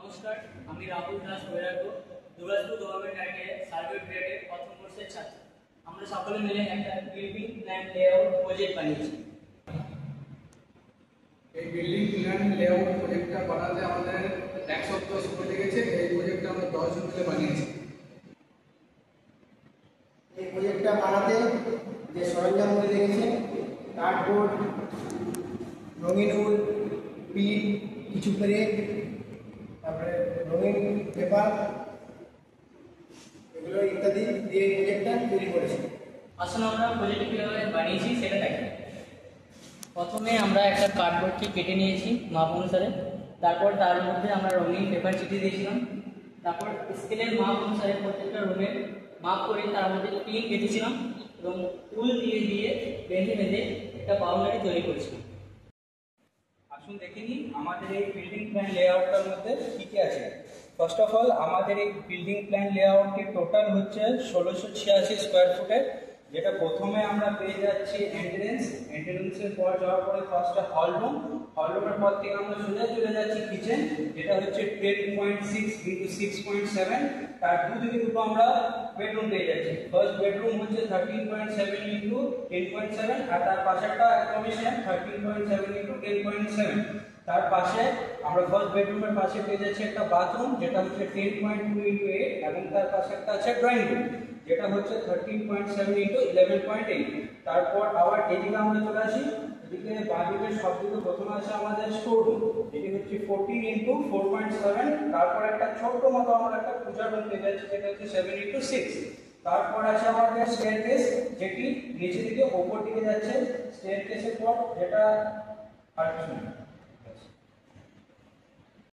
নমস্কার, আমি রাহুল দাস বৈরাগ্য, দুর্গাপুর গভর্নমেন্ট আইটিআই সার্ভে গ্রেডের প্রথম বর্ষের ছাত্র। আমরা সকলে মিলে একটা বিল্ডিং প্ল্যান লেআউট প্রজেক্ট বানিয়েছি। এই বিল্ডিং প্ল্যান লেআউট প্রজেক্টটা বানাতে আমাদের এক সপ্তাহ সময় লেগেছে। এই প্রজেক্টটা আমরা 10 জন মিলে বানিয়েছি। এই প্রজেক্টটা বানাতে যে সরঞ্জামগুলো লেগেছে, কার্ডবোর্ড, রঙিন উল, পিন, কিছু ব্রেক, তারপরে রঙিন পেপার, এগুলো ইত্যাদি দিয়ে এই প্রজেক্টটা তৈরি করেছি। আসলে আমরা প্রজেক্ট কীভাবে বানিয়েছি সেটা দেখি। প্রথমে আমরা একটা কার্ডবোর্ডকে কেটে নিয়েছি মাপ অনুসারে, তারপর তার মধ্যে আমরা রঙিন পেপার চিটিয়ে দিয়েছিলাম, তারপর স্কেলের মাপ অনুসারে প্রত্যেকটা রুমের মাপ করে তার মধ্যে পিন কেটেছিলাম এবং উল দিয়ে বেঁধে বেঁধে একটা বাউন্ডারি তৈরি করেছিলাম। আসুন দেখে নিই আমাদের এই বিল্ডিং প্ল্যান লেআউটটার মধ্যে কী কী আছে। ফার্স্ট অফ অল, আমাদের এই বিল্ডিং প্ল্যান লেআউটটির টোটাল হচ্ছে 1686 স্কোয়ার ফুটের, যেটা প্রথমে আমরা পেয়ে যাচ্ছি এন্ট্রেন্সের পর যাওয়ার পরে ফার্স্টে হলরুমের পর থেকে আমরা সোজা চলে যাচ্ছি কিচেন, যেটা হচ্ছে 10.6 × 6.7। তার দুদিকে দুটো আমরা বেডরুম পেয়ে যাচ্ছি। ফার্স্ট বেডরুম হচ্ছে 13.7 × 10.7, আর তার পাশেরটা একদমই সেম 13.7 × 10.7। তার পাশে আমরা ফার্স্ট বেডরুমের পাশে পেয়ে যাচ্ছি একটা বাথরুম, যেটা হচ্ছে 10.2 × 8, এবং তার পাশে একটা আছে ড্রয়িং রুম, যেটা হচ্ছে 13.7 × 11.8। তারপর আবার এদিকে আমরা চলে আসি, এদিকে বাঁদিকে সবদিকে প্রথমে আছে আমাদের স্টোর রুম, এটি হচ্ছে 14 × 4.7। তারপর একটা ছোট্ট মতো আমরা একটা পূজার রুম পেয়ে যাচ্ছি, যেটা হচ্ছে 7 × 6। তারপর আছে আমাদের স্টেয়ারকেস, যেটি নিচে দিকে ওপর দিকে যাচ্ছে। স্টেয়ারকেসের পর যেটা